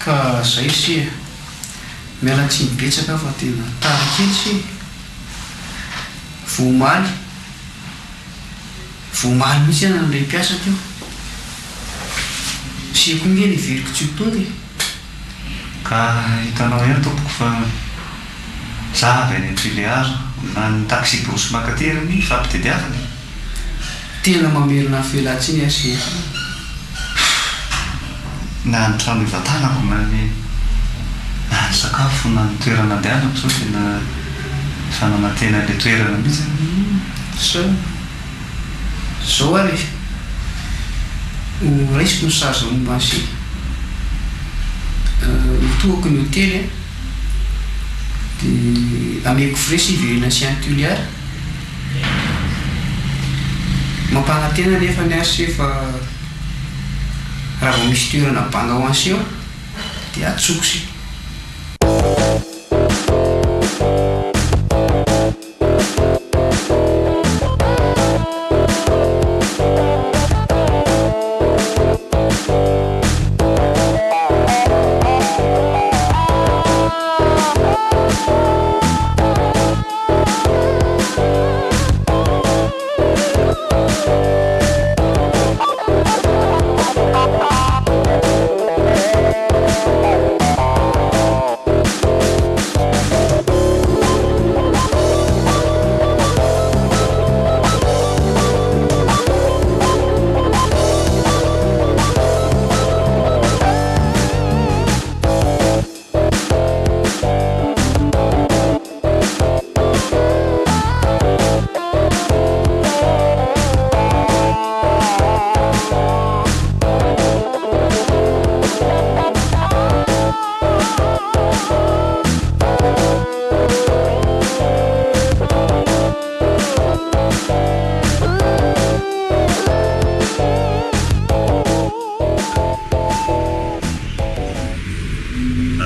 Ka zay sy miala tsy mibetsaka fa tena tarakely sy vomaly mihitsy iana nilay mpiasa teo sy koa nge niveriko tsy hotonga ka hitanao ihany tompoko fa za avy any Tuléar na ny taxi brosy makaterany fampitediavana tena mamerina felatsiny asy na ny trano ivatanako na ny sakafo na ny toerana andehanako sao tena fanamantena le toerana mihitsy zao ary raisiko ny saza momba sy toako ny hotely dia ameko fresy iverina sy any Tuléar mampanantena nefa ny asy efa raha vao misy toerana banga ho anseo dia atsoko sy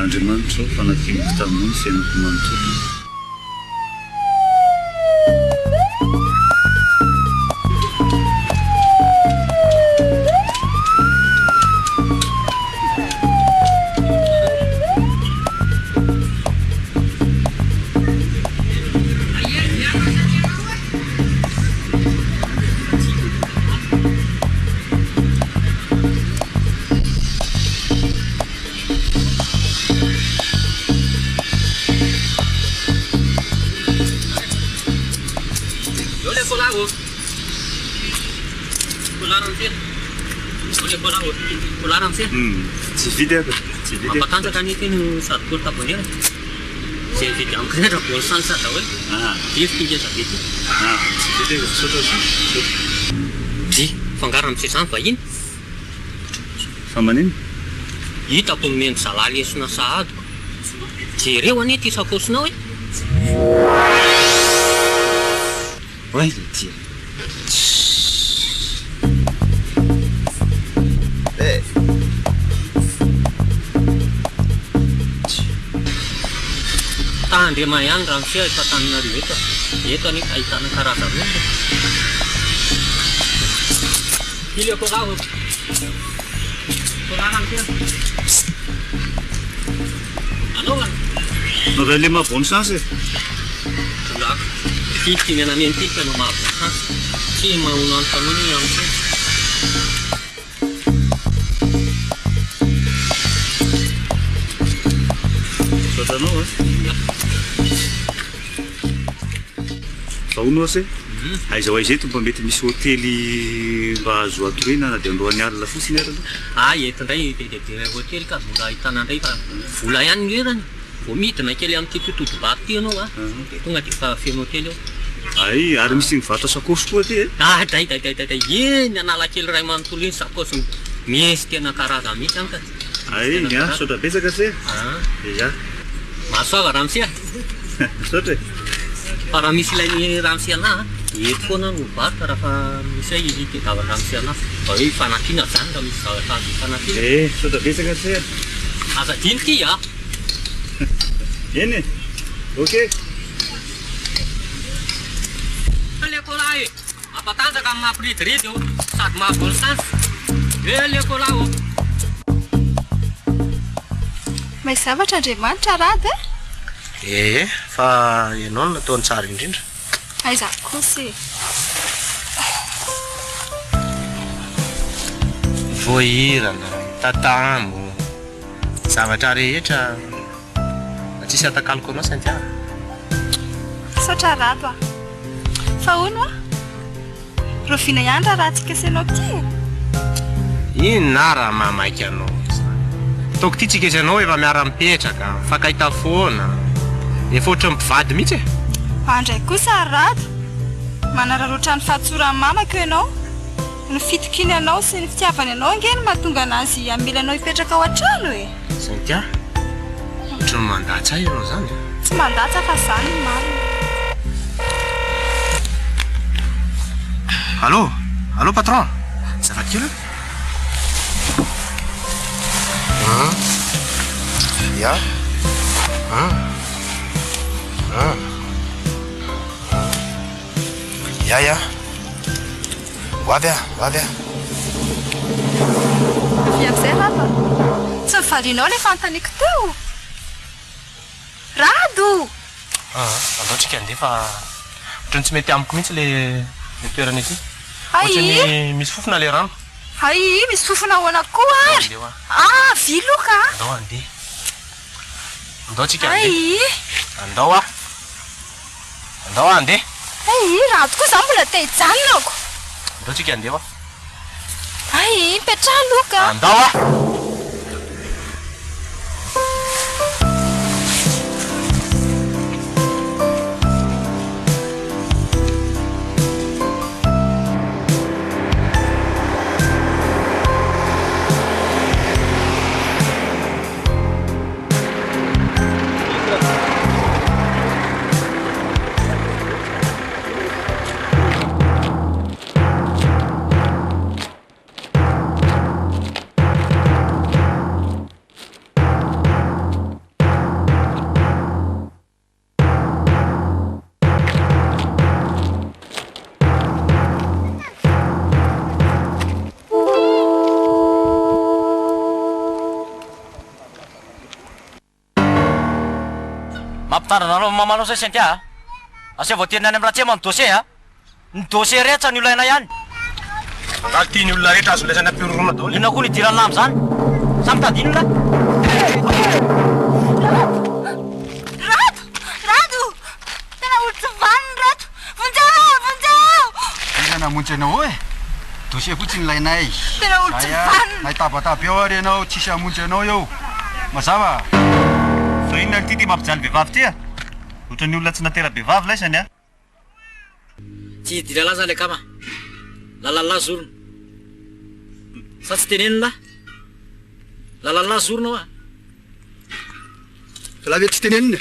Andriamanitra fanakimiko tamin'ny fiainako manontolo tsy vidy ako tsy vidy mampatanjaka ny teny sady boly tabonera zay vidy amiko rehetra boly sany sada hoe tivokingeza be ty tsy vidy ako sotra di fangaro amin'izay zany vahiny fa manino hitako nomeny zalaly esona sahadiko jereo anie ty sakosonao hoe le ty tandrema ihany raha misia efa taninareo eto any ahitana karazana ileko raha anaovana no raha le maha-bonne chance olako tiky mianameny tiky no maha-bonne chance tsy mahono any tanony am'izay sotanao vahono ase aizao aizay tomba mety misy hotely mba azo atorena na dia androany alina fotsiny ary eto indray de hotely ka vola ahitana indray fa vola ihany lerany vao midina kely amin'ity totodobaty ty anao dia tonga dia fa feno hotely eo ay ary misy mivata sakosy koa ty day eny anala kely ray manontolo iny sakosy misy tena karaza mihitsy any ka ay sotra betsaka se mahasoava raha misia sotra fa raha misy ilay ramsy anahy eto foana no varotra raha misy hoe zavatra ramsy anahy fa hoe fanampiana zany raha misy zavatra azo fanampiana sota betsaka se azadiny ty a eny e ok leko lahy e mampatanjaka amin'ny mampiridiridy eo sady mahabolisansy leko lahy o misy zavatra Andriamanitra rady fa ianao no nataony tsara indrindra aiza kosa voahirana tatamo zavatra rehetra tsisy atakaloko anao Santiago saotra rado a fa hono a roviana ihany raha tsy kesenao ty inona raha mamaiky anao toko ty tsy kesenao efa miara-mipetraka fakahita foana efa ohatra mipivady mihitsy andray kosa rado manararoatra ny fahatsorany mamako ianao ny fitokiny anao sy ny fitiavany anao angeny mahatonga anazy amilanao hipetraka ao an-trano e Santiago ohatra ny mandatsa ianao zany tsy mandatsa fa zany ny marina Allô patron ça va kilo ja ja Wavia Fiamzay rado tsy mivalinao le fantaniko teo rado andaotsika andefa ohatrany tsy mety amiko mihitsy le toerana ity ay ohatrany misy fofona le rano ay misy fofona ahoana koa ary viloka andao andeha andaotsika ay andao andeha ay rado koa zany mbola te hijanonako andaotsika andeha ay mipetraha loka andao Mampitandranao mamanao zay Santia asa voaterina any amin'ny raha tsy man'ny dossier ny dossier rehetra ny olaina ihany raha tiany olona rehetra azo laisana am-pirorona daholo inona koa ny idirany lamy zany samy tadinona rado tena olo tsy vaniny rado vonjao iza namonjy anao e dossier fotsiny lainay tena olo tsy vaniny nahitabataba eo ary ianao tsisy hamonjy anao eo mazava fa inona ty mampijaly vehivavy ty ohatra ny olona tsy natera behivavy laisany tsy hidira laza le kama lalala zorona sa tsy tenenina lalala zoronao la ve tsy tenenina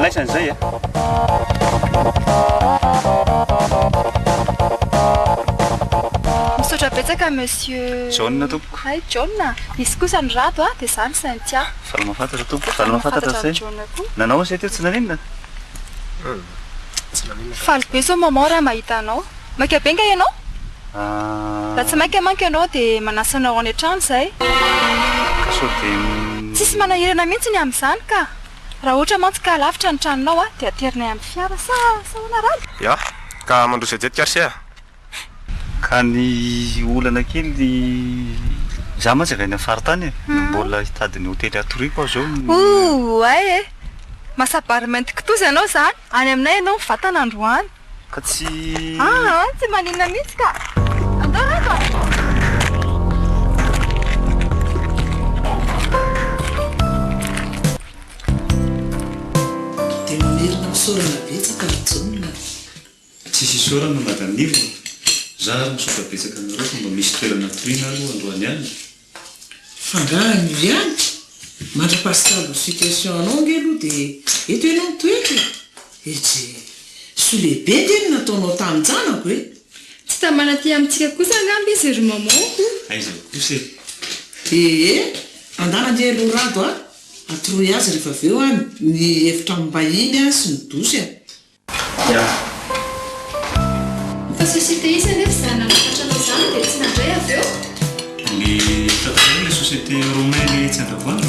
laisany zay misaotra betsaka monsieur jaune tompoko ay jaune izy kosa ny rado dia zany Santia fala mahafantatra tompo fala mahafantatra zay jaune koa nanao zay teo tsy naninona faly be zao maman raha mahita anao maika benga ianao raha tsy maika manka ianao dia manasanao any an-trano zay so dia tsisy manahirana mihitsy ny amin'izany ka raha ohatra mantsy ka lavitra ny tranonao dia aterinay amin'ny fiara sa hoana rano ya ka mandrosa jetika arsia ka ny olana kely za mantsy avy any amin'ny faritany mbola hitady ny hotely atoriko ao zao ay Masabary mainty kitoza ianao zany. Any aminay ianao mivatana androany. Ka tsy Tsy maninona mihitsy ka. Andao rato. Tena merina misaorana betsaka mijonona. tsisy isaorana madaniro za misoka betsaka aminareo fa mba misy toerana toriana aloha androany ihany. Fangarany io ihany mandra-pasitalo situation anao nge aloha dia eto ianao mitoetra etsy so lehibe ndeny nataonao taminjanako hoe Tsy tamana ty amintsika kosa angamba izy ry maman. aiza kosa andana nje lorado a atoroy azy rehefa aveo a ny efitra mbahiny a sy ny dosy a. Fa société izy anefa izany nanafatra anao izany dia tsy nandray aveo. ny tatao le société romaine tsy andavoana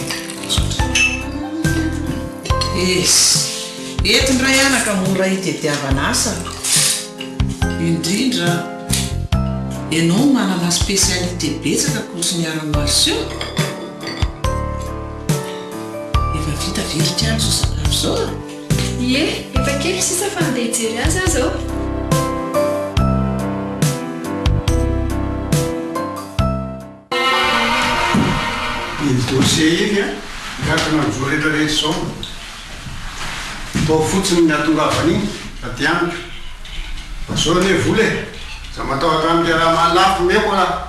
Ety ndray anaka mora hitediavana asa indrindra ianao manana spécialité betsaka kosi ny ara-marsiao efa vita veritry any zao sakafo zao Ie, efa kely sisa fa andeha hijery azy aho zao. Iny dossier iny a miakana mizo rehetrarehetra zao atao fotsiny ny atongavany iny atiany zao ne vola e za matahotra amile raha malafo meko raha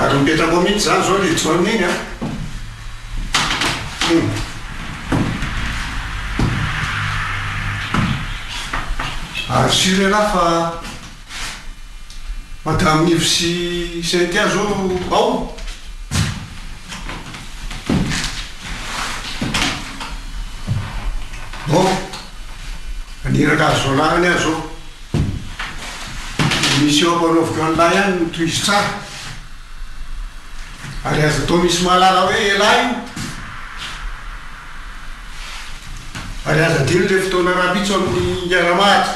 ary mipetrako mihitsy zany zao le jone iny a ary sire raha fa madame Nive sy Cynthia zao ao aniraka azy zao larany azy zao misy eo mpanaoviko an'lahy ihany toizy tsara ary aza atao misy mahalala hoe elahy io ary aza diny le fotoana rapitso amin'ny iara-mahatra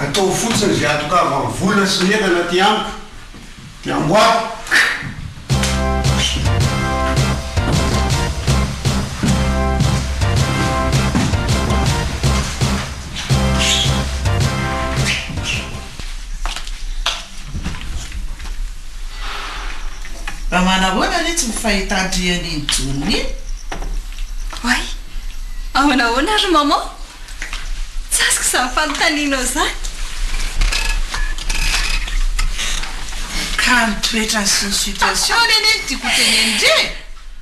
atao fotsiny zay atokava vola sy entana ty amiko ty amboako raha manahoana ne tsy mifahitandriany iny joniny iny Oay, ahoana ry maman? Tsy azoko izany fanontanianao izany. ka nitoetra sy ny situation neny eny tiako teneny ndre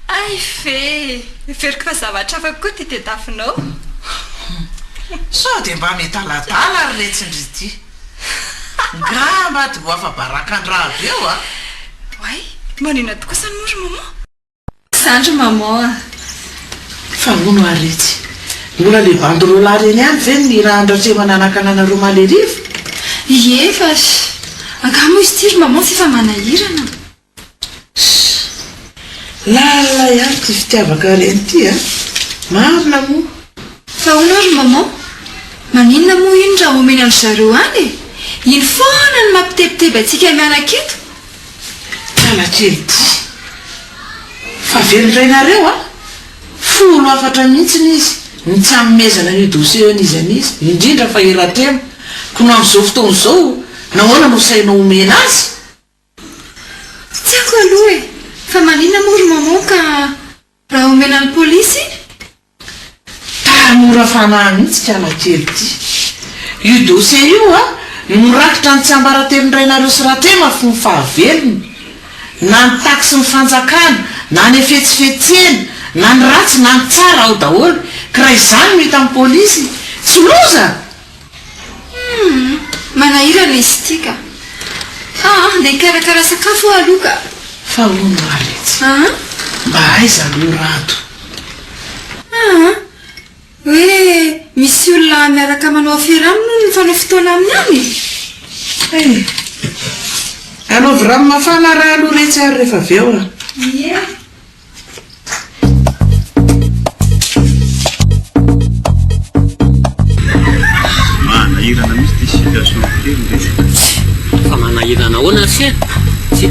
Ay feriko fa zavatra afa koa ty tedafinao. sao dia mba mety aladala ry retsindry ty ngamba ty mbo afa barakandra avy eo a Oay, manina tokoa sany moa ry maman? Izany ry maman. fa mono aretsy mbola le banderolary eny any ve ny raha andratre mananakananareo malerivo Ie fa angamo izy ty ry maman sy efa manahirana. lala ihany ty fitiavaka reny ty a marina moa Fa hoana ry maman? Maninona moa iny raha omeny amin'ny zareo any e? Iny foana ny mampitebiteby antsika mianan-keto. Kely ty fa velondrainareo a folo afatra mihitsy izy ny tsy amimezana ny dossier anizy anizy indrindra fa elatema kono amin'izao fotoana izao nahoana no sainao omena azy Tsy haiko aloha e, fa maninona moa ry maman ka raha omena ny polisy iny? tanora fanahy mihitsy kalakely ty io dossier io a mirakitra ny tsy ambaratelondrainareo sy rahatema fo ny fahavelony na ny taksy ny fanjakana na ny efetsifetsena na ny ratsy na ny tsara ao daholo ka raha izany mety amin'ny polisy tsy loza Manahirana izy ity ka. Andeha hikarakara sakafo aloha ka. fa ono aretsy mba aiza lorado Hoe misy olona miaraka manao afera aminy no mifanao fotoana amin'ny any. anaovy rano mafana raha aloha retsy ary rehefa avy eo a Ie. manahirana misy ty situation telo rehetra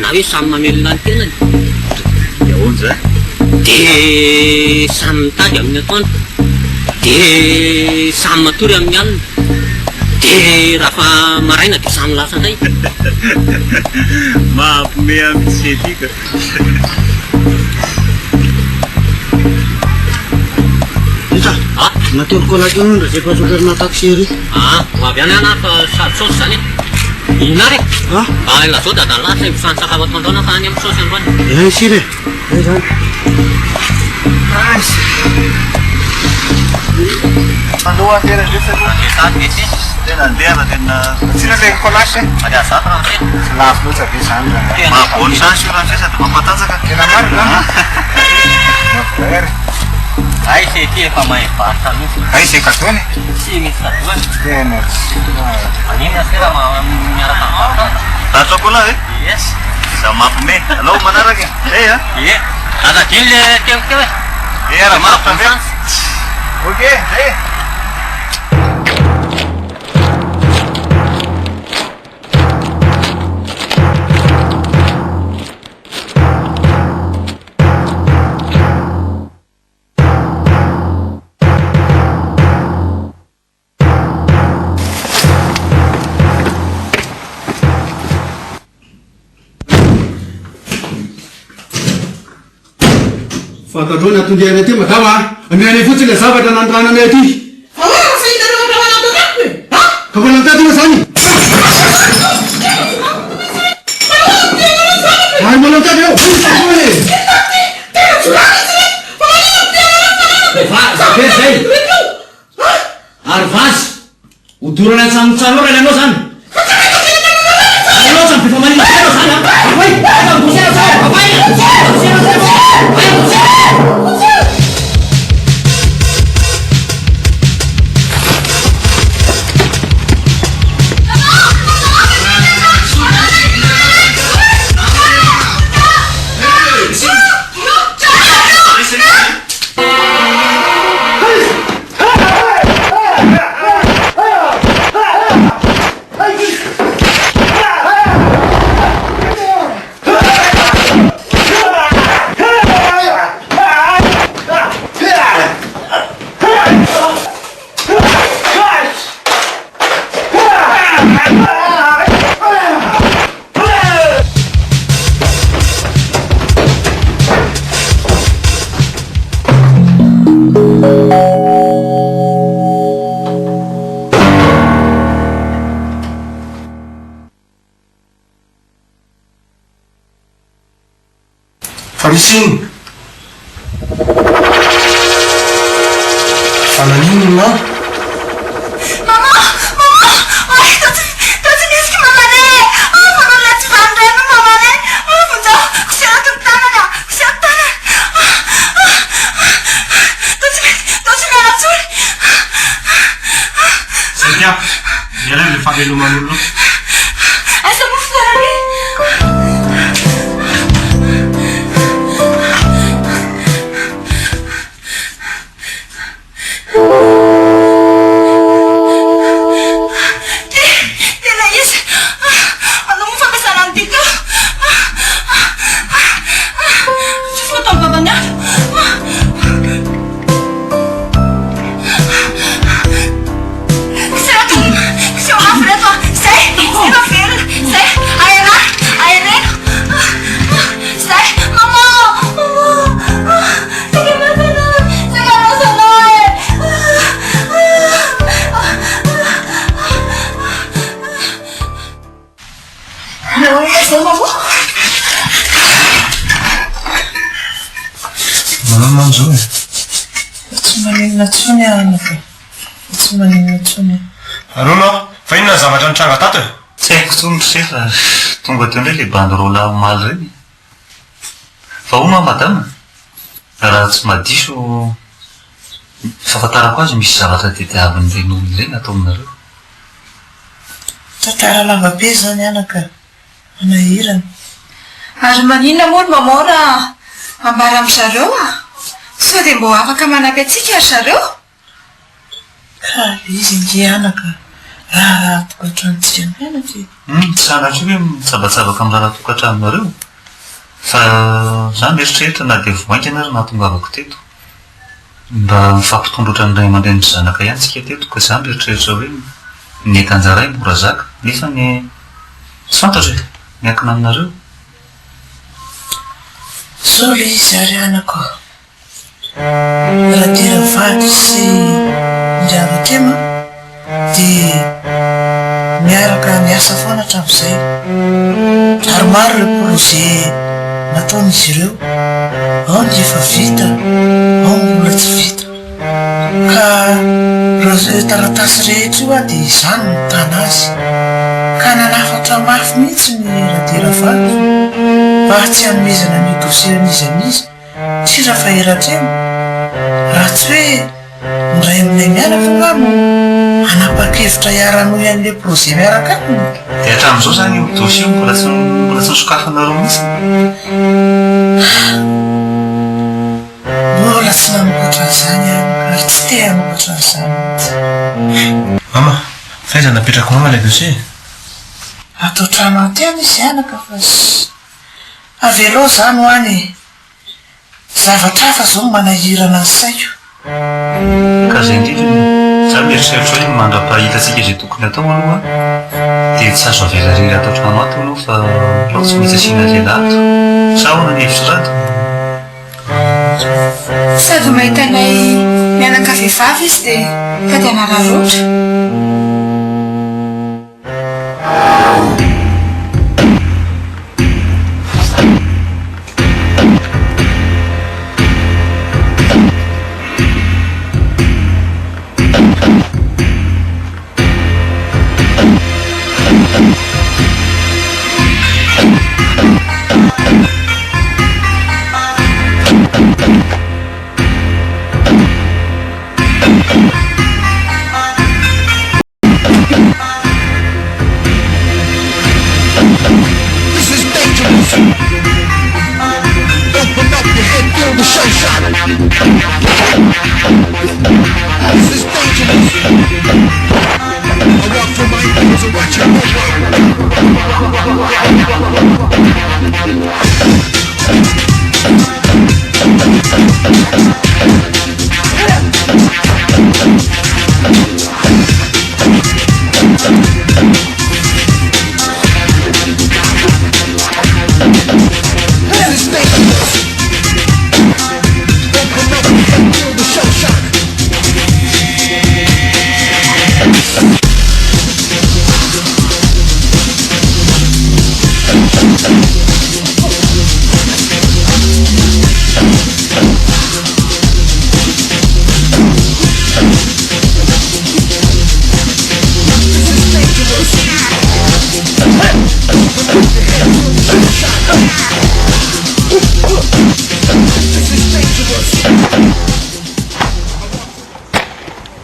na hoe samy mamelona ny tenany dia ahoana zay dia samy mitady amin'ny atoandro dia samy matory amin'ny alina dia raha fa maraina dia samy lasa indray mahampome amin'ny setika Natoko latonondra zay pasokarina taxi ery. Ho avy any ana fa sary saosy zany e. Inona re? La zao da lasa mifansakafo atoandroana fa any amin'ny saosy androany. Sire. Zany. Aloha tena ndrefa tena andeha tena tsira le kolasy lafo loatra be zany mahabony chance io raha misy sady mampatanjaka tena marina Ay, c'est qui est pas mal parta nous. Ay, c'est carton. Si, mais ça doit. Bien. Ani na sera ma Ta chocolat eh? Yes. Ça m'a pumé. Hello, manara ke? Eh, Yeah. Ada dile ke. Eh, ara ma pumé. OK, eh. Fakadrona atondiana aty madama amiany fotsiny le zavatra nandrana anay aty ka mbola mitadina zany ay mbola mitady eo zay ary vasy odorana tsamotsarora ny anao zany anao zany fifamanina Farisin. Fananino ma? Mama! Ay, tati nisky mama ne! Mama lati vandre no mama ne! Munda, kusiya tanana. Tati me ratsuri. Sentiamo. Viene le fare l'umanullo. Asa mu fare. Allora, fa inona zavatra nitranga tato e? Tsy haiko tsony se fa tonga teo indray le banderola omaly reny fa oma madama raha tsy madiso fahafantarako azy misy zavatra tetiavin'ireny olona ireny atao aminareo. Tantara lavabe zany anaka manahirana. Ary maninona moa no mamora ambara amin'zareo sao dia mbo afaka manampy antsika ry zareo? Ka izy nge anaka raha tokantranotsika mianatra. Tsy sanatry hoe mitsabatsabaka amin'ny raha tokantranonareo fa zany eritreritra na dia voainga ianareo nahatongavako teto mba mifampitondrotra ny ray aman-dren'ny zanaka ihany tsika teto ka zany eritreritra hoe ny ekanjaray mora zaka nefa ny tsy fantatra hoe miankina aminareo. Zao le izy ary anako raha tena vaky sy ndravakema dia miaraka miasa foana hatramin'izay ary maro le projet nataon'izy ireo ao ny efa vita ao ny mbola tsy vita ka raha taratasy rehetra io a dia izany no tana azy ka nanafatra mafy mihitsy ny radera vaky fa tsy hanomezana ny dosiran'izy anizy tsy raha faheratrena raha tsy hoe miray aminay miaraka ngamo anapa-kevitra hiarano ian'le projet miaraka aminy. Dia hatramin'izao zany io dosie mbola tsy nisokafanareo mihitsy. Mbola tsy namokatra an'izany ary tsy te hamokatra an'izany mihitsy. Mama, faiza napetrako mama ilay dosie? Atao trano antena izy anaka fa avelo zany ho any zavatra hafa zao manahirana ny saiko. Ka zay indrindra zany mieritreritra hoe mandra-pahitatsika izay tokony atao aloha dia tsy azo avelariry atao trano ato aloha fa lao tsy maintsy asiana lela ato sa ahoana ny hevitra rato. Sady mahita anay mianaka vehivavy izy dia ka dia nararoatra.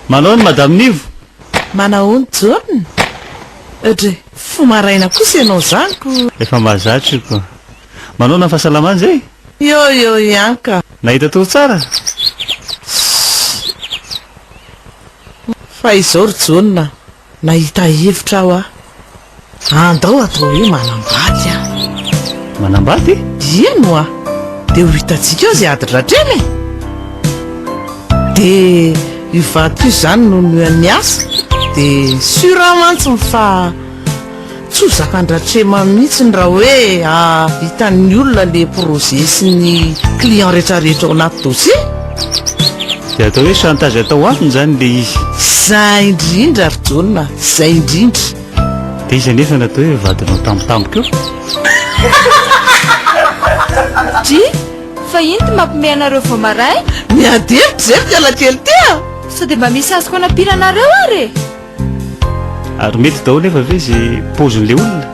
Manao ny madame Nivo? Manao ny John? Ohatry fomaraina kosa ianao zany ko. Efa mahazatriko. Manao na fahasalamana zay? Yo ianka. Nahita toro tsara? Fa izao ry John, nahita hevitra aho andao atao hoe manambady a. Manambady? Ino dia ho hitantsika eo izay ady ratreny dia ivady io zany no ny asa dia sûrementsy fa tsy ho zakan-dratrema mihitsy raha hoe hitan'ny olona le projet sy ny client rehetrarehetra ao anaty dossier. Dia atao hoe chantage atao aminy zany le izy. Zay indrindra ry John, zay indrindra. Dia izy anefa natao hoe vadinao tampotampoka eo. Ty fa ino ty mampime anareo vao maray? Miadevitra zay miala kely tia. Sao dia mba misy azoko anampiranareo ary? Ary mety daholo nefa ve izay paozin'ilay olona?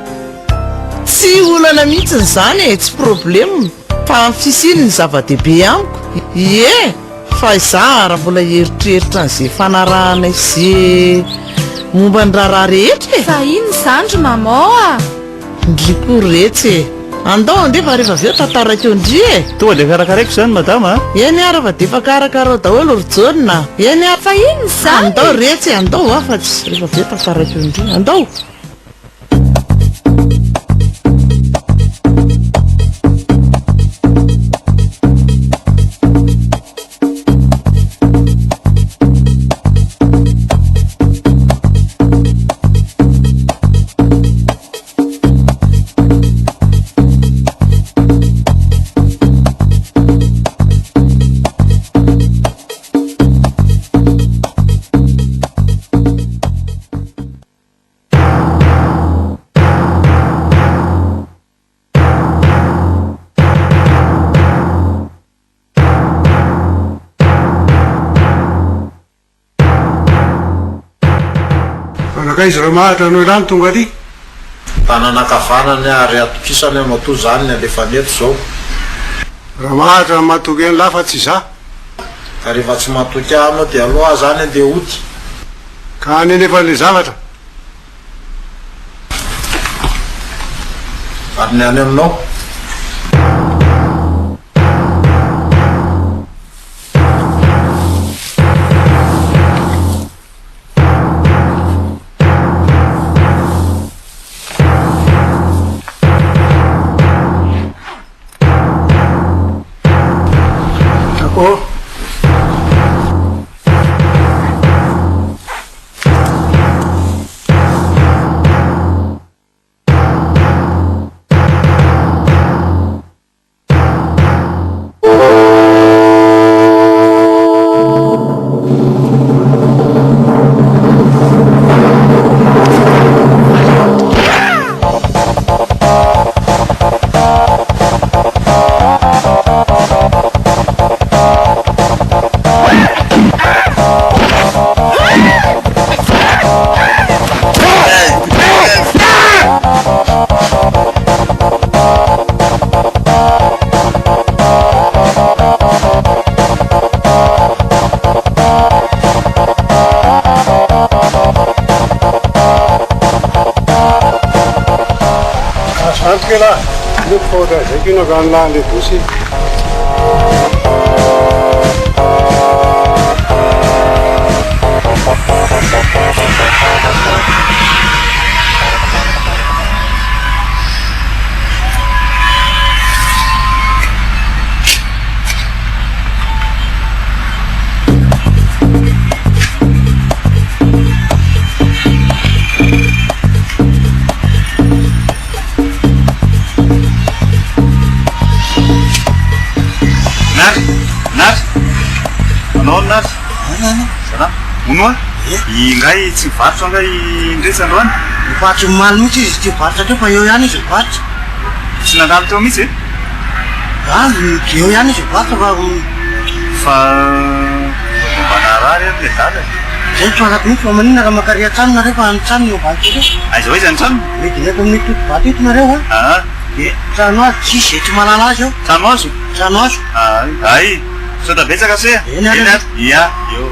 Tsy olana mihitsy zany tsy problème fa mifisiny ny zava-dehibe amiko fa izaho raha mbola eritreritra n'izay fanarahana izay momba ny raharaha rehetra fa ino zandry mamaoa ndriko retsy andao andefa rehefa aveo tantarako eo ndri toa le karakaraiko zany madama eny ara fa de efa karakarao daholo rojonina eny fa ino zany andao retsy andao fa tsy rehefa aveo tantarako eo ndri andao izy raha mahatra anao ilany tonga aty tananakavanany ary atokisany amato zany ny alefa neto zao raha mahatra mahatoky any lafa tsy za ka rehefa tsy mahatoky anao de aloha zany andeha ody ka anenefan'le zavatra ariny any aminao Lá, no foda, aqui no gan lá de Pusi. Uno ingay tsy mivarotra ngay indresy androany mivarotra maly mihitsy izy ty mivarotra teo fa eo ihany izy mivarotra tsy nandalo teo mihitsy eo ihany izy mivarotra fa banarary le dala zay tsoalako mihitsy fa manina raha makaria trano nareo fa anytrano eo varotra reo aiza izy any trano mety neto amin'ny totovato eto nareo de trano azy tsisy zay tsy malala azy eo trano azo trano azo ay sota betsaka se ia eo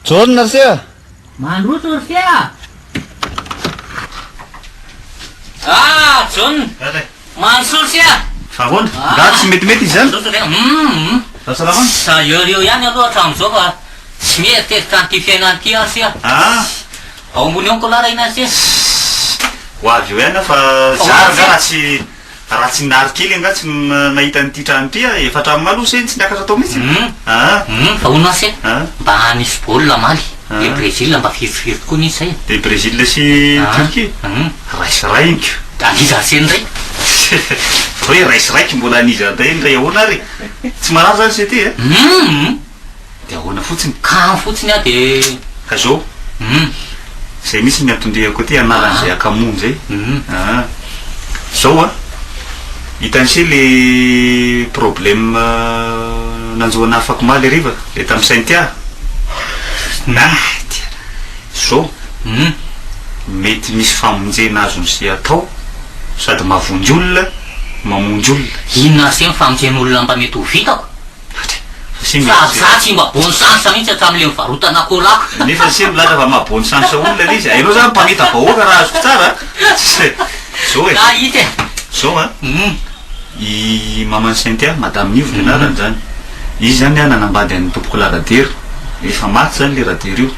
John Narsia. Mandroso Narsia. John. Mansour sia. Ahoana? Tsy metimety izany? Sa eo ihany aloha hatramin'izao fa tsy mieteritra an'ity fiainany ity asy a ao ambony onko laraina azy ho avy eo ihany fa zara nga raha tsy narikely anga tsy nahita nyity trano ty a efatra amin'ny maloha seny tsy niakatra atao mihitsy fa ono asy mba nisy baolina maly le Brésil mba firifiry tokoa nisy zay de Brésil sy Turquie raisiraiky aniza seny ray hoe raisiraiky mbola aniza day ndray ahoana ary tsy maraha zany se ty de ahoana fotsiny ka fotsiny a de ka zao zay misy miatondrehako ty anaran'zay akamono zay zao a hitan'se le problème nanjoana afako maly ariva le tamy Saint-Tia zao mety misy famonjena azony sy atao sady mavonjy olona mamonjy olona inona se mifamonjen'olona mba mety ho vitako zatsy mba bony sansa mihitsy atram'le mivarotana kolako nefa se milatra fa mabony sansa olona le izy hainao zany mpamita vahoaka raha azoko tsara zao ka hita zao a i mamany Saint-Tia madame Nivo le anarany zany izy zany a nanambady an'ny tompoko la radiera efa maty zany le radiera io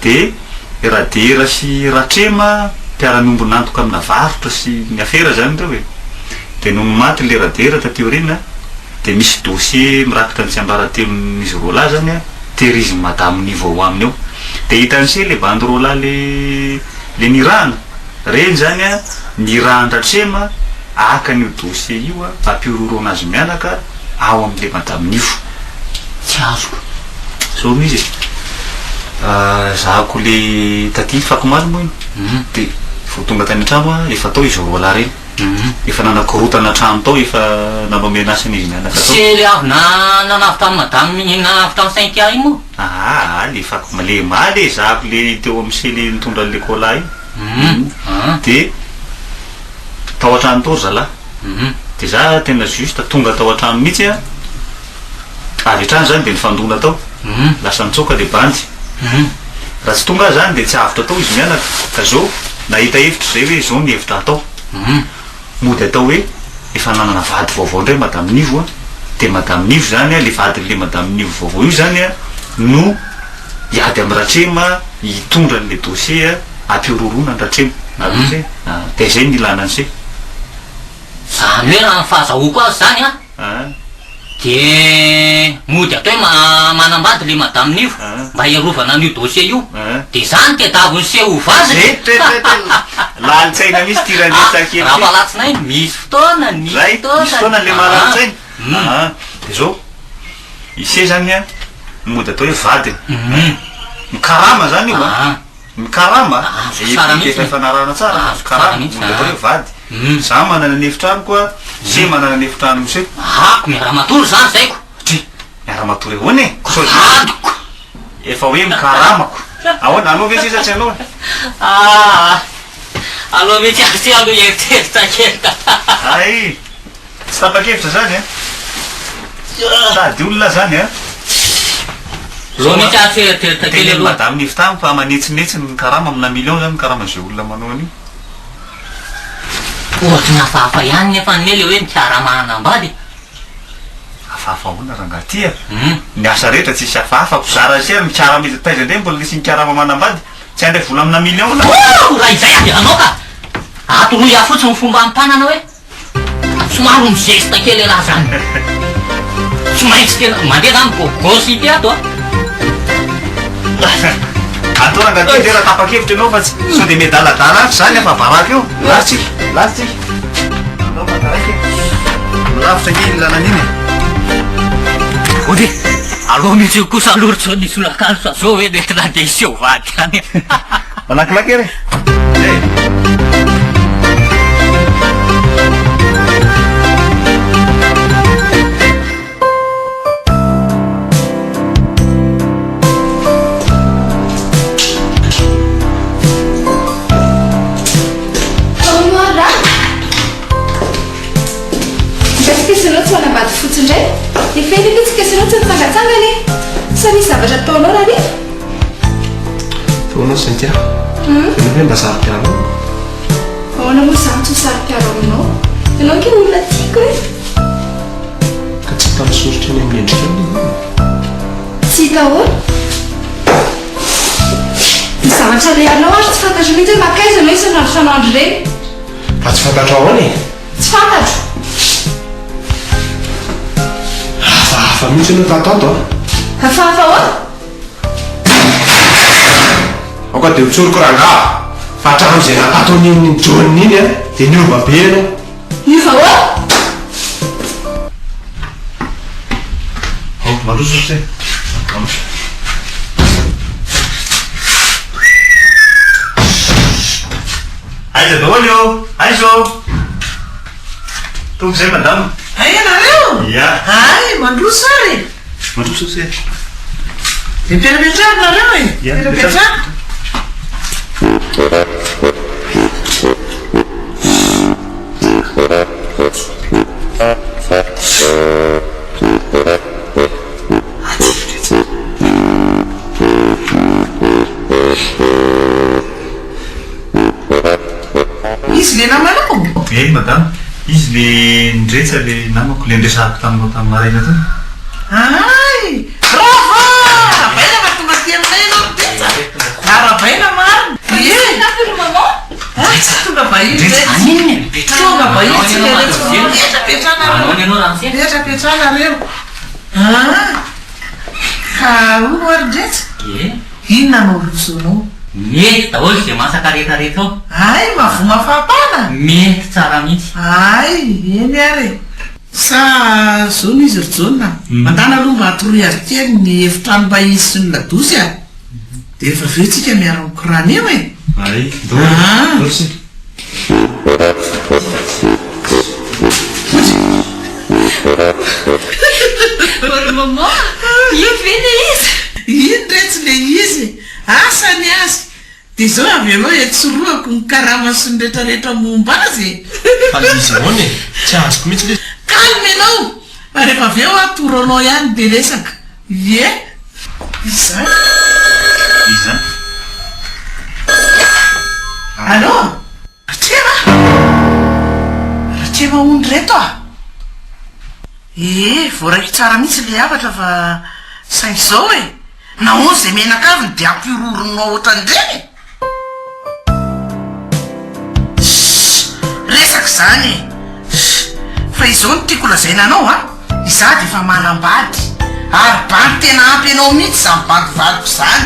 de radiera sy ratrema mpiara-miombo nantoka amina varotra sy ny afera zany reo e de no maty le radiera taty orina de misy dossier mirakitra ny tsy ambaratelo izy rola zany a tehiriziny madame Nivo ao aminy eo de hitan'se le banderola le nirahana reny zany a nirahan-dratrema aka an'io dossier io a ampiororona azy mianaka ao am'le madame Nivo tsy azoko zao mizy zahako le taty fakomaly moa iny de vo tonga tany antrano a efa tao izy rola reny efa nanakorotana trano tao efa nambamenasany izy mianaka tao se le avy nanavitra amy madame nanavitra amy Saint-Tia iny moa le fakomale maly zahako le teo am'se le nitondra le cola iny de tao an-trano tao zala de za tena juste tonga tao an-trano mihitsy a avy an-trano zany de nifandona tao lasa nitsoka le bandy raha tsy tonga zany de tsy avitra tao izy mianaka ka zao nahita hevitra zay hoe zao ny hevitra atao mody atao hoe efa nanana vady vaovao ndray madame Nivo a de madame Nivo zany a le vadin'le madame Nivo vaovao io zany a no iady amy ratrema hitondra n'le dossier a ampiororona ny ratrema de zay nilana an'se zany hoe raha nyfahazahoko azy zany a de mody atao hoe manambady le madame Nivo mba hiarovana an'io dossier io de zany tedavony se ho vazy lalintsaina misy tiranetsakely raha malatsinay misy fotoana misy fotoana le malalintsaina de zao ise zany a mody atao hoe vady mikarama zany io a mikarama efa fanarana tsara mikarama mody atao hoe vady za manana nefitrano koa ze manana nefitrano mse ako miaramatory zany zayko miaramatory ahoana e sodiko efa hoe mikaramako ahoana anao ve sisa tsy anao aloha mety asy aloha heritreritra kely ay tsy tapa-kevitra zany a tady olona zany a zao mety asy heritreritra kely aloha madame Nivo tamy fa manetsinetsy ny karama amina million zany karama zay olona manao an'io ohatry ny hafahafa ihany nefa ny le hoe mikiara manambady hafahafa hoana raha ngaty a ny asa rehetra tsisy hafahafako zara se mikiara mety taiza ndray mbola nisy mikiarama manambady tsy andray vola amina million raha izay andehanao ka atoroy ah fotsiny fomba ampanana hoe somaro migesta kely raha zany tsy maintsy tena mandeha zany gosy ty ato atao raha ngaty de raha tapa-kevitra anao fa so de medaladala zany afa baraky eo lasitsika anao mataraiky milavitra nge nilanan'iny ode aloha mitsy kosa alorotry zao nisy olakano fa zao hoe nety nandeha iseho vady any manakilaky re Manambady fotsy indray efa eny aloha tsika sinao tsy mitsangatsangany sa misy zavatra ataonao raha reny foanao Saint-Tia enao hoe mba sary-piaro ahoana moa zany tsy ho sary-piaro aminao ianao nke olona tiako e ka tsy hita misoritra eny amin'ny endrika eny tsy hita ahoana zavatra lehanao ary tsy fantatro mihitsy hoe makaiza anao isan'andro sanandro ireny fa tsy fantatro ahoany tsy fantatro hafahafa mihitsy no tatato hafahafa ahoana aoka dia mitsoroko rangà fa hatrano izay natataon'iny John iny a dia niova be anao iova ahoana Maroso você. Vamos. Aí, Zé Dolho. Aí, Jô. Tu quiser, madame? Aí, nareo? Yeah. Aí, mandroso ary. Maroso você. Mipetrapetraka nareo e? Yeah, Mipetrapetraka. Izy le namanao? Madame. Izy le ndretsa le namako le ndresahako taminao tamin'ny maraina tany. Ay! Bravo! Rabaina fa tonga aty aminay ianao betsa. Rabaina marina. Tonga bahiny. Tonga bahiny tsy petrapetrana reo. Ka ono ary ndretsa? Inona no rosonao? Mety daholo izay masaka rehetrarehetra ao. Ay, mavoma fahapana. Mety tsara mihitsy. Ay, eny ary. Sa zao izy ry jauna. Mandana aloha mba atoroy azy kely ny efitrano mba izy sy ny ladosy a. Dia rehefa aveo tsika miara mikorana eo e. Ay, dolo sy. Ry maman, io ve le izy? Iny ndretsy le izy. Asany azy. Dia zao avy anao etsoroako ny karama sy ny rehetrarehetra momba azy. fa izy ahoany e tsy azoko mihitsy le Calme anao. Fa rehefa avy eo atoranao ihany dia resaka. Ie. Izany. Izany. Allô? Ratrema? Ratrema ondry reto a? Voaraiky tsara mihitsy le havatra fa sain zao e. Nahoana izay menakaviny dia ampiroronao ohatran'ireny. Resaka izany e. Fa izao no tiako lazaina anao a. Izaho dia efa manambady. Ary bady tena ampy anao mihitsy izany badivadiko izany.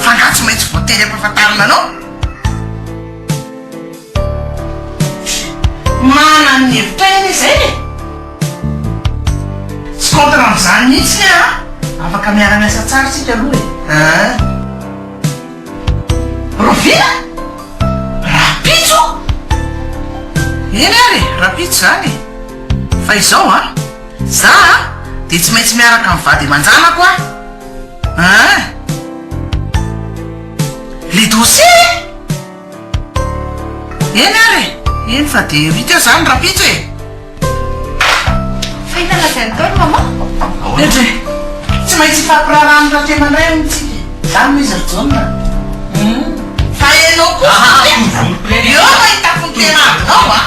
Fa nga tsy maintsy voatery ampahafantarina anao. Mana ny hevitra eny izay e. Tsy contre amin'izany mihitsy a. Afaka miara-miasa tsara tsika aloha e. Rovina? Rapitso? Eny ary, rapitso zany. Fa izao a, za dia tsy maintsy miaraka mivady aman-janako a. Le dossier? Eny ary, eny fa dia vita zany rapitso e. Fa hitana izay nataony maman? Etre, tsy maintsy fampirarahany rahatremanray mitsika. Zany mo izy ry jauna. Fa enao koa eo mahitako ny tena aminao a.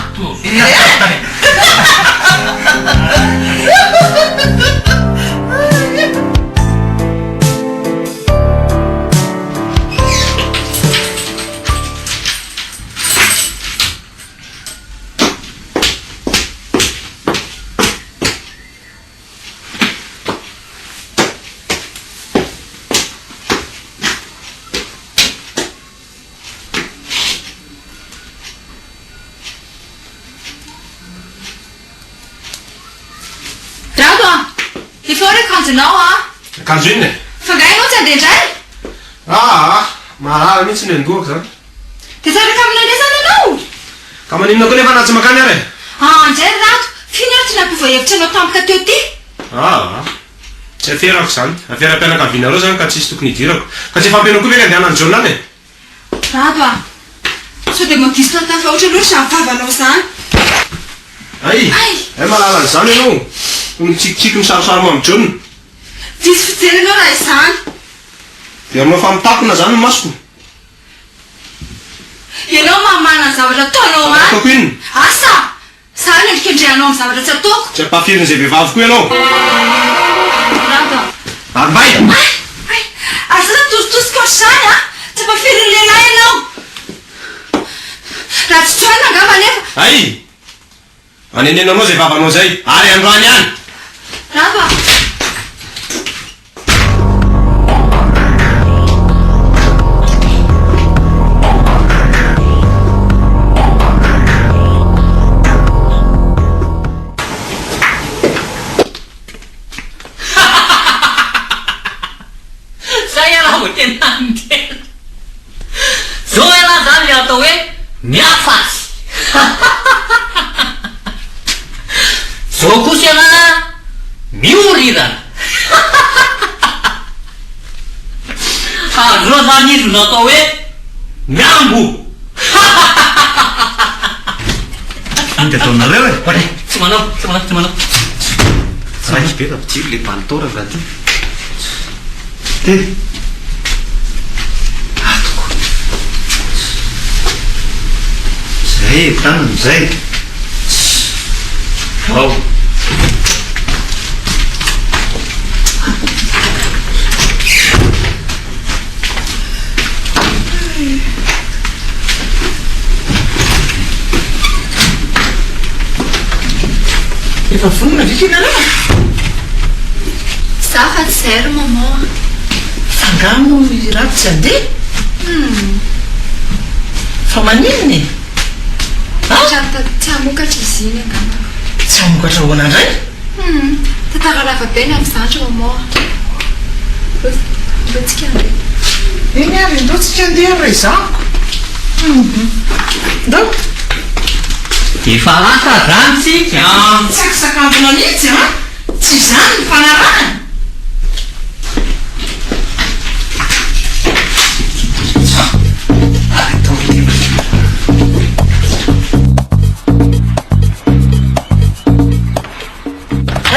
Ianao a? Akanjo inona e? Fa nga ianao tsy andeha indray? Mahalala mihitsy ny andohako zany. Dia tsaraka aminay zany ianao? Ka maninona koa nefa na tsy makany ary e? Andray rato, firy ary tsy nampivoahevitra anao tampoka teo ty? Tsy aferako zany. Aferam-pianakavianareo zany ka tsisy tokony hidirako. Ka tsy fampianao koa ve ka andehanany jaonany e? Rato a, sao dia mandiso tantafa ohatra loatra izany vavanao zany. Ay malala an'izany ianao. Ny tsikitsiky misarosaro amin'ny jaune. Tsisy fijery anao raha izany. Dia aminao famitapona zany ny masoko. Ianao mamana ny zavatra ataonao any. Ataoko inona? Asa! Zany endrika indrehanao amin'ny zavatra tsy ataoko. Tsy ampafirin'izay vehivavy koa ianao. Rato, Arbay! Aza natositosika ohatr'izany a tsy mafiry ny lehilahy ianao raha tsy tsoana angamba nefa ay aneneno anao zay vavanao zay ary androany any rava tenantena zao ialahy zany le atao hoe miafatsy zao kosa ialahy miorirana azoa zany izy no atao hoe miambo inty ataonareo e tsy manao tsy manao tsy manao raisy be rapitsiry le palitora raha ty te atoko zay tanany zay ao efa vonona vikinareo za fa tsy zay ro maman fangamo raha tsy andeha fa maninony tsy hamokatra izy iny angamba tsy hamokatra hoana ndray tantara lava be ny am'zatra maman lotsika andeha iny ary ndao tsika andeha ray zako ndao efa aka zany tsika tsy akisakambona mihitsy a tsy zany ny fanarahana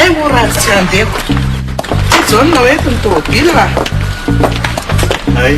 ay mo raha tsy andeko zao na hoety ny tomobily raha ay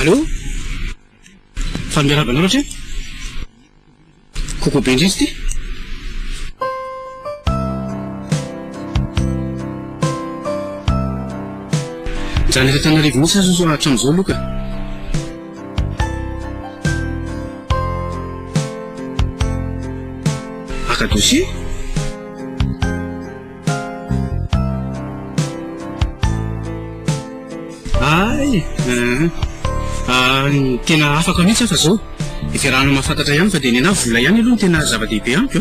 Allô? Fanmiarabana loatra e? Koko be indrindry ty? Jany efa Tanarivo mihitsy azo hatramin'izao aloka. Aka dossier? Ay, tena afaka mihitsy fa zao ifiarahana mahafantatra ihany fa dia nena vola ihany aloha tena zava-dehibe amiko.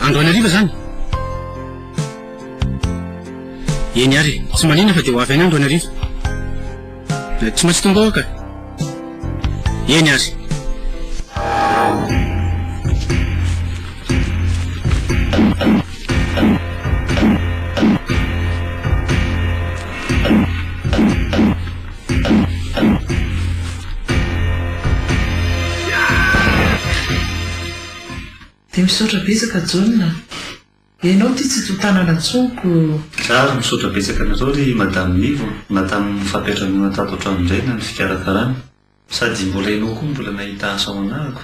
Andohanariva zany eny ary tsy manina fa dia ho avy any Andohanariva, tsy maintsy tomboaka eny ary. Dia misaotra betsaka John, ianao ty tsy totanana tsoko. Tsara misaotra betsaka anareo ry Madame Nivo natamin'ny fampiatranoana tato an-tranoindray na ny fikarakarana, sady mbola ianao koa mbola nahita asa ao anahako.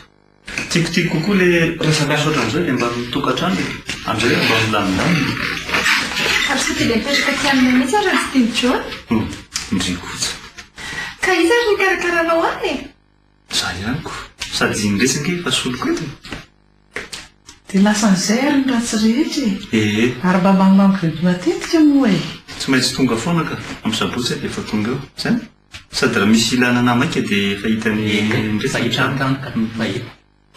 Tiako kokoa le rehefa miasa ohatran'izay dia mba mitokantrano amin'izay mba milamindamina. Ary tsy dia mipetraka ty aminy mihitsy ary tsy tiany John? Indrikoja. ka iza ry nikarakaranao any e za ihaniko sady miresaka fa soloko eto dia lasan'izay ary ny ratsy rehetra e ary mba magnamiko matetika moa e tsy maintsy tonga foana ka amin'ny sabotsy dia efa tonga eo zany sady raha misy ilana namaika dia fahitany fahitrantanka fahita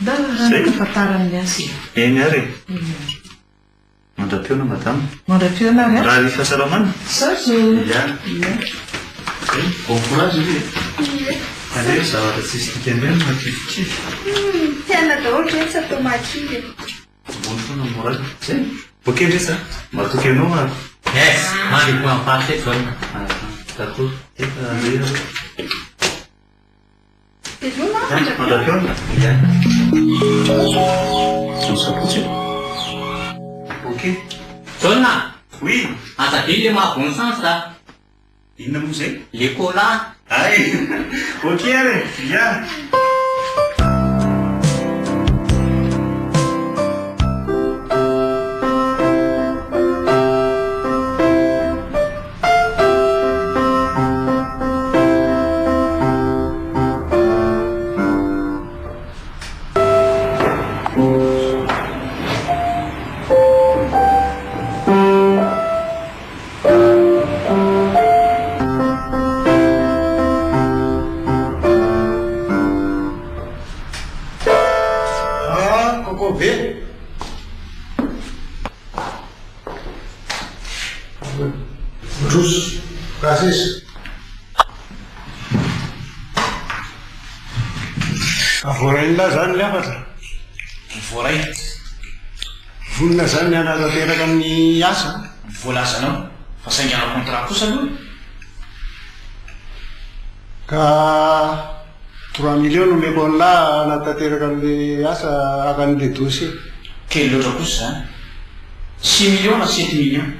da raha fatarany asa eny ary mandra-piona madama mandra-piona ary raha ry fahasalamana sazo bon courage izy ale zavatra tsisy tikandreny makifikify tiana daholo re tsy atao makily bony foana morazy zay okendre sa matoky anao ma es mandeko ampate zona d'accord efa zay veloma mandra-piona sabotsy ok zona oui azabily le maha bon sens da inona moa zay l'écola ay ok ary ya Drus, Cassis. Voaraina zany lafatra. Voaraina. Vonona zany ny anatanteraka amin'ny asa. Voalazanao fa saingana contrat kosa aloha. Ka 3 millions nomeko an'la anatanteraka amin'ny asa akan'le dossier. Kely loatra kosa zany. 6 millions na 7 millions.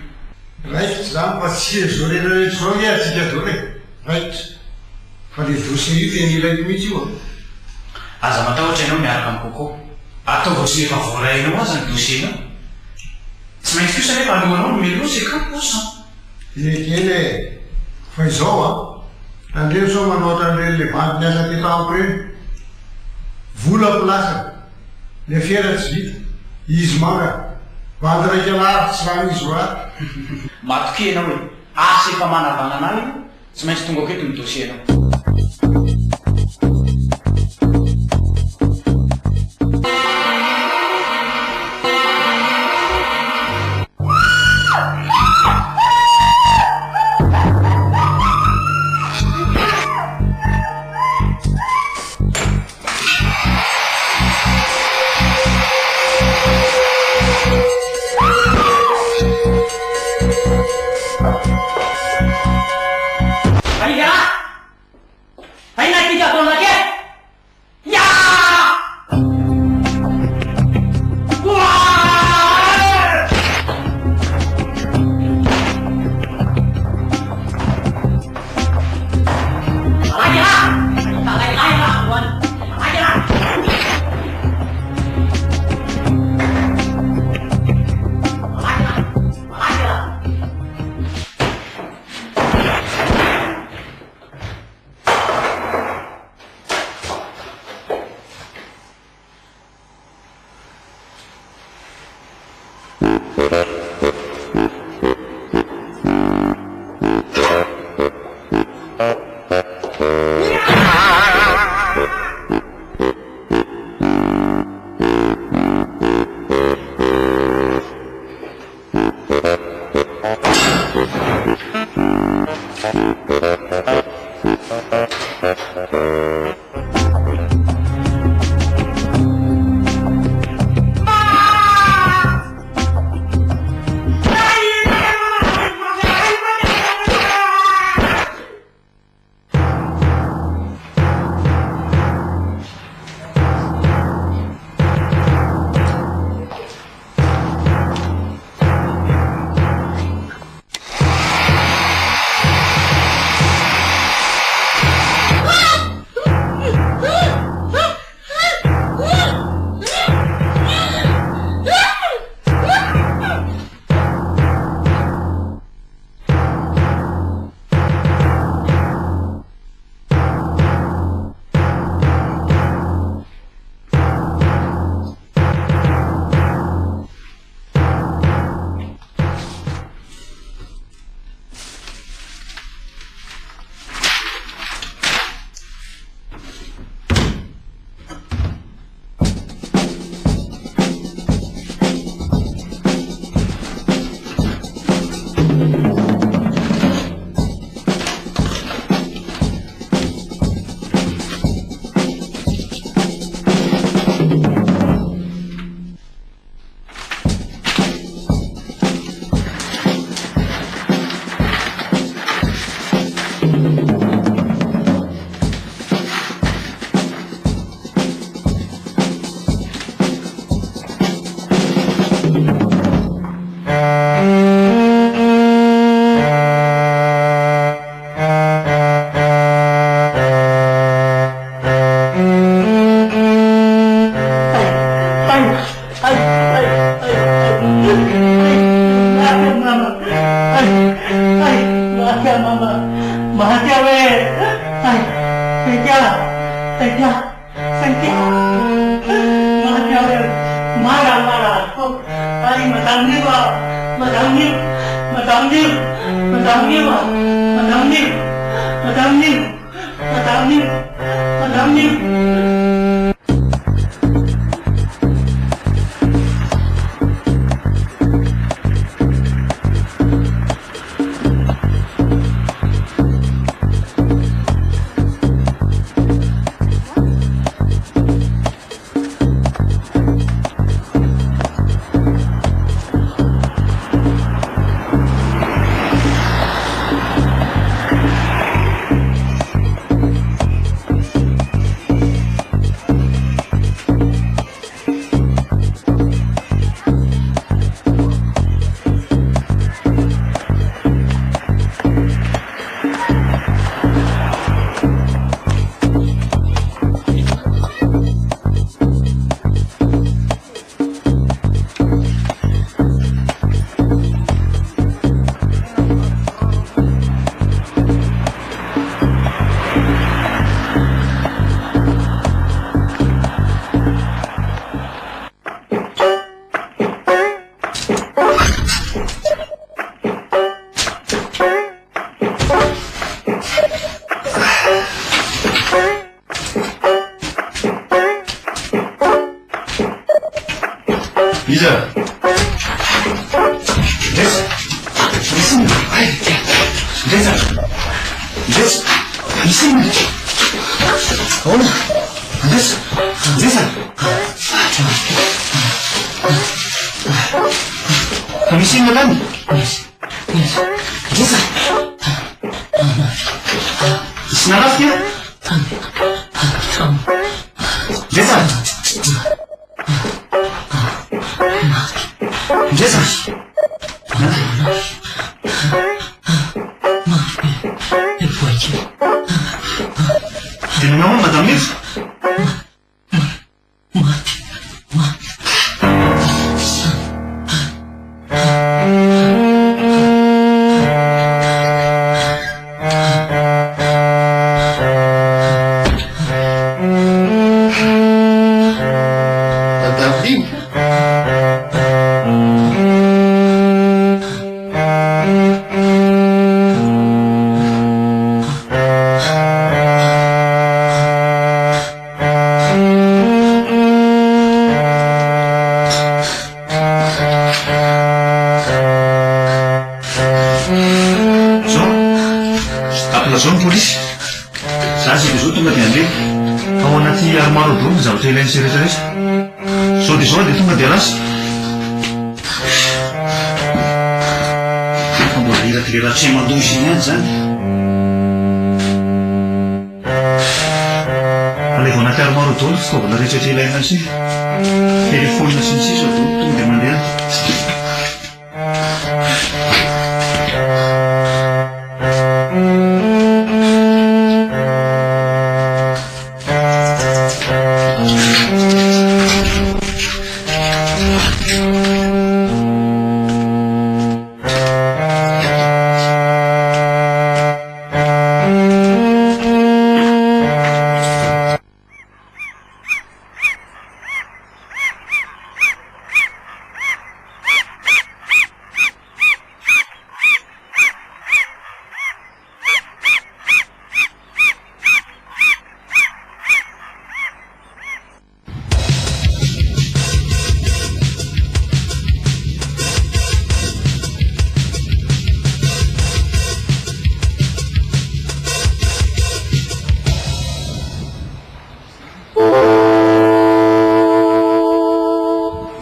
Raitra zany fa tsy ezorehetra zao nge atsika dole. Raitra. Fa le dossier io tena ilaiko mihitsy io. Aza matahotra ianao miaraka amin'ny koko. Ataovao tsy efa voarainao aza ny dossier-nao. Tsy maintsy kosa nefa alohanao no melosy ka kosa. Kely e. Fa izao andreny sao manao ohatran'ireny le vandy miasa tetampo reny. Vola plasa. Le fiera tsy vita. Izy manga. Vandy raika lara tsy raha izy oa. Matoky ianao hoe asa efa manavana anao io, tsy maintsy tonga aketo ny dossier-nao.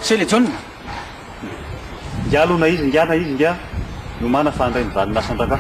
Selezione. Yalo na izy nga no mana fandray mivalina santaka.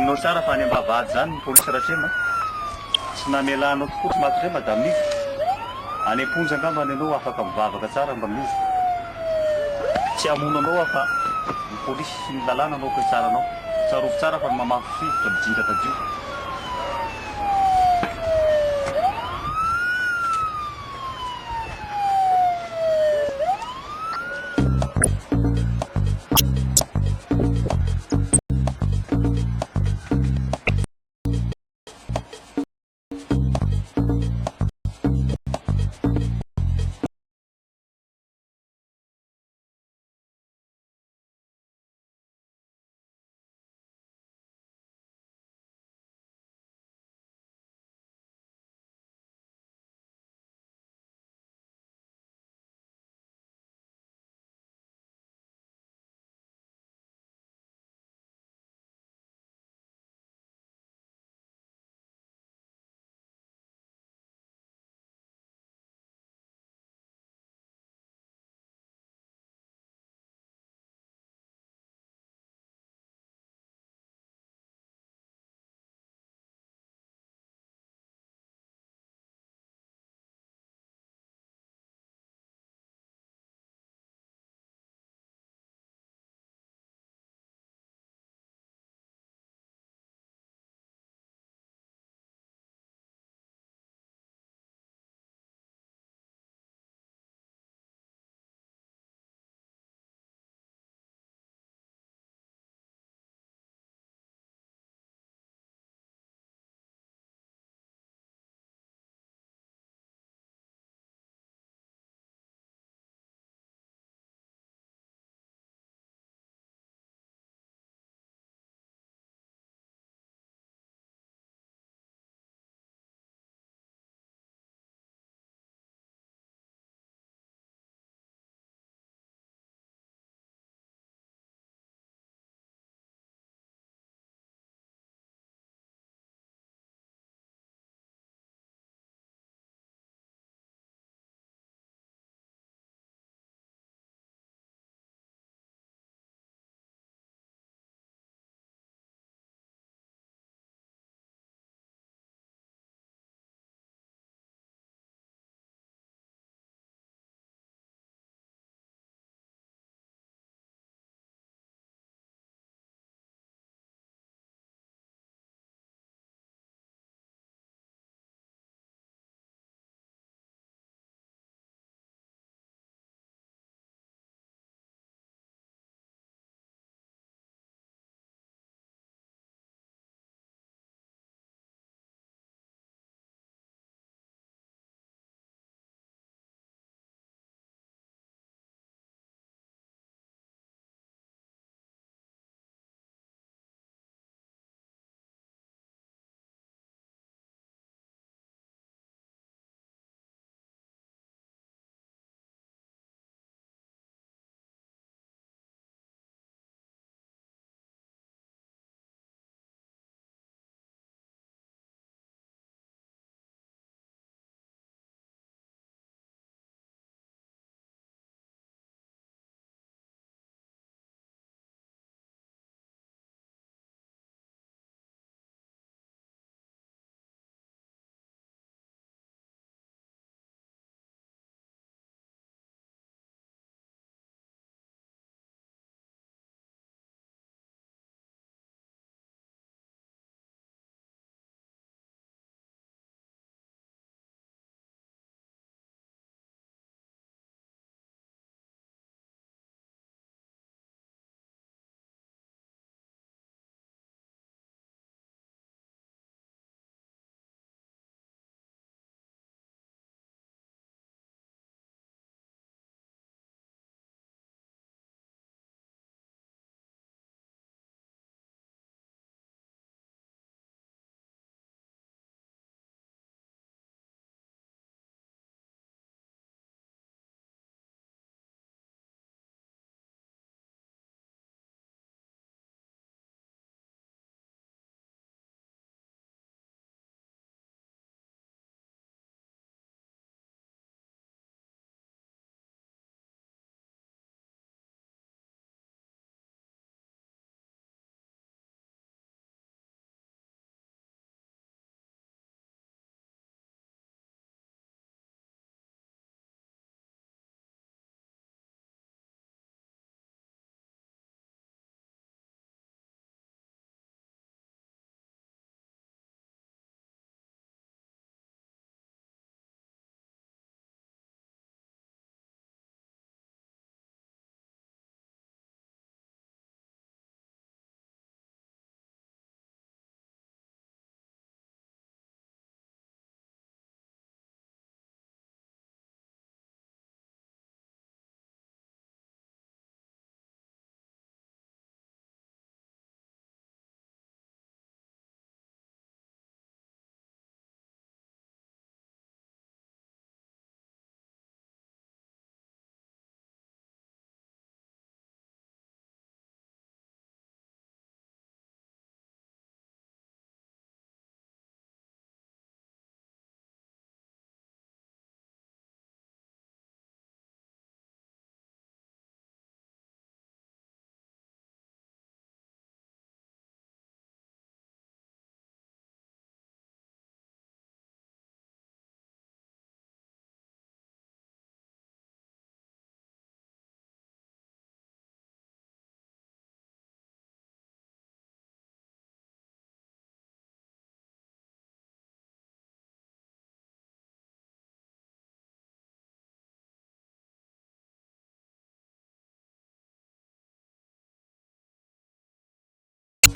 aninao tsara fa any ambavady zany ny polisy ratrema tsy namelanao tokoa tsy maty re madame Nive any amponja angambany ianao afaka mivavaka tsara mba miova tsy hamono anao afa ny polisy sy ny lalàna anao koe tsara anao tsarovy tsara fa ny mamafy fivotra mijinga tadio